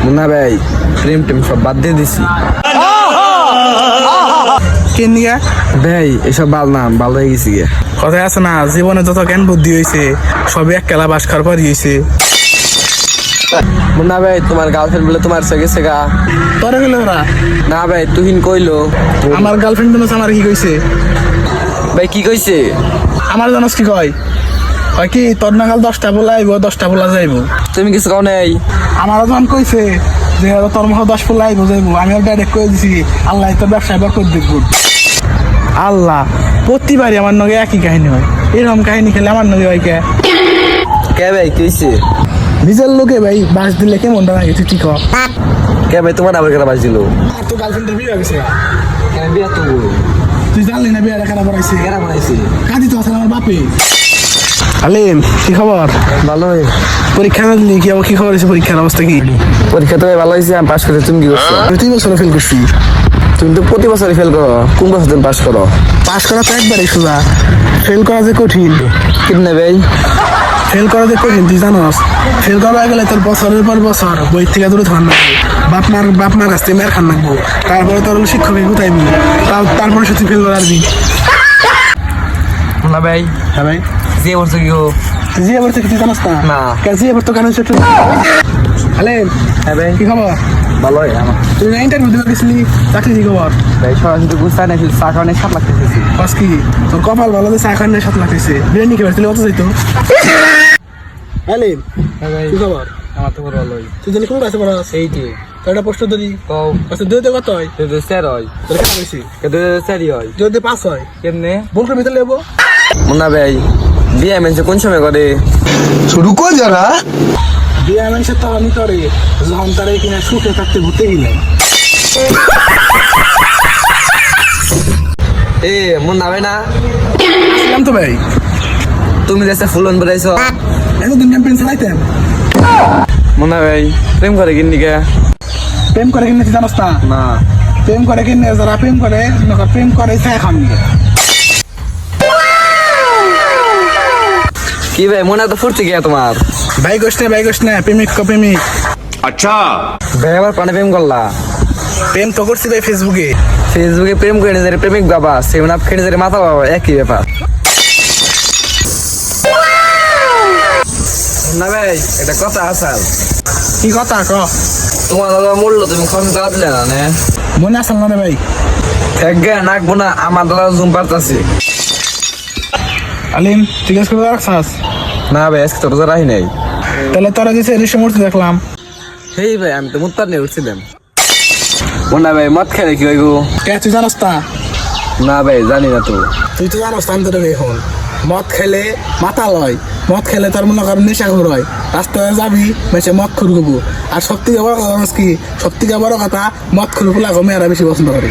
মুন্না ভাই প্রেম টেম সব বাদ দিয়ে দিছি। কেন নিয়ে ভাই এসব বাল হয়ে গেছি গে। কথায় আছে না, জীবনে যত জ্ঞান বুদ্ধি হয়েছে সবই এক কেলা বাস খার পর হয়েছে। মুন্না ভাই তোমার গার্লফ্রেন্ড বলে তোমার সঙ্গে সেগা তোরা গেলে ওরা না ভাই তুহিন কইলো। আমার গার্লফ্রেন্ড জানোস আমার কি কইছে? ভাই কি কইছে? আমার জানোস কি কয়? কয় কি তোর নাগাল 10টা বলা আইব 10টা বলা যাইব। তুমি কিছু কও নাই? আমার জন কইছে যে তোর মহ 10 বলা আইব যাইব। আমি ডাইরেক্ট কই দিছি আল্লাহ তোর ব্যবসায় বরকত দেখব। আল্লাহ প্রতিবারই আমার নগে একই কাহিনী হয়। এরকম কাহিনী খেলে আমার নগে হয় কে? কে ভাই কি হইছে? নিজের লোকে ভাই বাস দিলে কেমন লাগে তুই ঠিক হ। কে ভাই তোমার আবার কেন বাজ দিল? তোর গার্লফ্রেন্ডের বিয়ে হয়ে গেছে। কেন বিয়া তো তুই জানলি না বিয়েটা কেন বাড়াইছে? কেরা বানাইছে? কাঁদি তো আছে আমার বাপে। আলিম কি খবর? ভালোই। পরীক্ষা না দিলি কি? আমার কি খবর হয়েছে? পরীক্ষার অবস্থা কি? পরীক্ষা তো ভাই ভালো হয়েছে, আমি পাস করছি। তুমি কি করছো? তুই বছর ফেল করছি। তুমি তো প্রতি বছরই ফেল করো, কোন বছর তুমি পাস করো? পাস করা তো একবারই সোজা, ফেল করা যে কঠিন। কিনে ভাই ফেল করা যে কঠিন তুই জানোস? ফেল করা গেলে তোর বছরের পর বছর বই থেকে দূরে থান লাগবে, বাপ মার কাছ থেকে মেয়ের খান লাগবো, তারপরে তোর শিক্ষকের কোথায়বি, তারপরে সে তুই ফেল করে আসবি। না ভাই। হ্যাঁ ভাই। যে বলছো কি তুই যে এবার থেকে তুই জানোস না? না। কেন যে এবার তো কেন ছোট? আলিম হ্যাঁ ভাই কি খবর? ভালোই। আমার তুই না ইন্টারভিউ দিতে গেছিলি, চাকরি কি খবর? ভাই সরাসরি বুঝতে না চা কারণে 7 লাখ দিতেছি। বাস কি তোর কপাল ভালো যে চা খান 7 লাখ হয়েছে। বিরিয়ানি খেয়ে তুই অত যাইতো। আলিম হ্যাঁ ভাই কি খবর? আমার তো ভালোই। তুই জানি কোন কাছে পড়াস? এইটি তোর প্রশ্ন দিদি কও আচ্ছা দুইতে কত হয়? যদি স্যার হয় তোর কেন বেশি? যদি স্যারই হয় যদি 5 হয় কেমনে? বলকে ভিতরে লেবো। মুন্না ভাই বিয়ে মেনছে কোন সময় করে? रुको जरा। বিয়ে মানুষে তো আমি করে যখন তারা কিনা সুখে থাকতে ভূতে গেলে। এ মুন্না ভাই না আসলাম তো ভাই। তুমি দেশে ফুলন বেড়াইছো। এতদিন ক্যাম্পেইন চালাইতেন। মুন্না ভাই প্রেম করে কিনি কে? প্রেম করে কিনে তুই জানোস না? না প্রেম করে কিনে যারা প্রেম করে প্রেম করে চা খান নিয়ে। কি ভাই মনে তো ফুর্তি গিয়া তোমার? ভাই গোস না প্রেমিক প্রেমিক। अच्छा ভাই আবার প্রাণে প্রেম করলা? প্রেম তো করছি ভাই ফেসবুকে। ফেসবুকে প্রেম করে নিজের প্রেমিক বাবা, সেভেন আপ খেয়ে নিজের মাথা বাবা, একই ব্যাপার। না ভাই এটা কথা আসাল। কি কথা ক? তোমার দাদা মরলো তুমি খরচ দাঁড়া দিলে না নে? মনে আসল না রে ভাই? একগে নাকবো না, আমার দাদা জুম পারতাছে। আলিম ঠিক আছে করে রাখছাস? না ভাই আজকে তোর রাহি নাই। তাহলে তোরা যে রেশে মূর্তি দেখলাম। হেই ভাই আমি তো মুত্তার নিয়ে উঠছিলাম। মুন্না ভাই মদ খেলে কি হইব? কে তুই জানোস না? না ভাই জানি না তো। তুই তো জানোস আমি তোর এখন মদ খেলে মাথা লয়, মদ খেলে তোর মনে কর নেশা ঘর হয়, রাস্তায় যাবি মেসে মদ খুরগবো। আর সব থেকে বড় কথা জানোস কি? সব থেকে বড় কথা মদ খুরগুলা মেয়েরা বেশি পছন্দ করে।